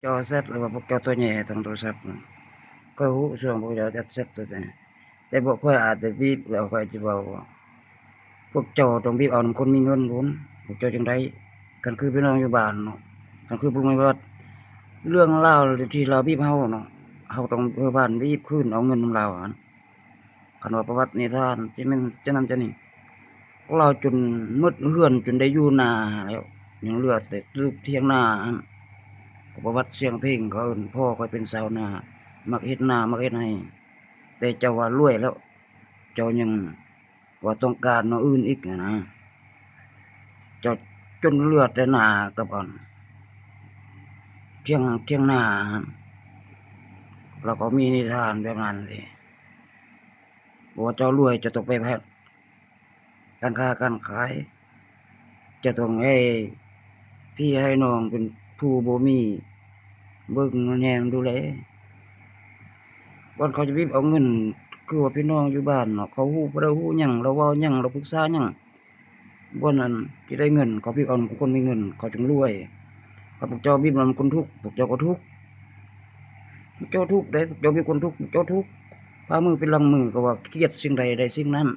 จอ Z หรือว่าพวกจอตัวใหญ่ทางโทรศัพท์ข้อยรู้ช่วงพวกจอ Z ตัวนี้แต่บ่ค่อยอาจจะบีบแล้วค่อยสิเว้าว่าพวกเจ้าต้องบีบเอานำคนมีเงินพู้นพวกเจ้าจั่งใดคันคือพี่น้องอยู่บ้านเนาะคันคือบ่แม่นว่าเรื่องราวที่เราบีบเฮาเนาะเฮาต้องบ้านบีบคืนเอาเงินนำเลาหั้นคันว่าประวัตินิทานที่แม่นจะนั้นจะนี้พวกเราจนหมดเรือนจนได้อยู่นาแล้วยังเหลือแต่รูปเถียงนาหั้น ประวัติเสียงเพลงเขาเอิ้นพ่อข้อยเป็นชาวนามักเฮ็ดนามักเฮ็ดไร่แต่เจ้าว่ารวยแล้วเจ้ายังว่าต้องการแนวอื่นอีกอะนะเจ้าจนเหลือแต่นากับเถียงนาหั่นแล้วก็มีนิทานแบบนั้นสิบอกว่าเจ้ารวยจะต้องไปการค้าการขายจะต้องให้พี่ให้น้องเป็นผู้บ่มีเบิ่งแยงดูแล ก่อนเขาจะบีบเอาเงินคือว่าพี่น้องอยู่บ้านเนาะเขาฮู้บ่ได้ฮู้หยังเราเว้าหยังเราปรึกษาหยังบ่นั้นสิได้เงินเขาบีบเอาคนมีเงินเขาจึงรวยถ้าพวกเจ้าบีบเอาคนทุกข์พวกเจ้าก็ทุกข์พวกเจ้าทุกข์เด้พวกเจ้ามีคนทุกข์พวกเจ้าทุกข์พามือเป็นหลังมือก็ว่าเครียดสิ่งใดได้สิ่งนั้น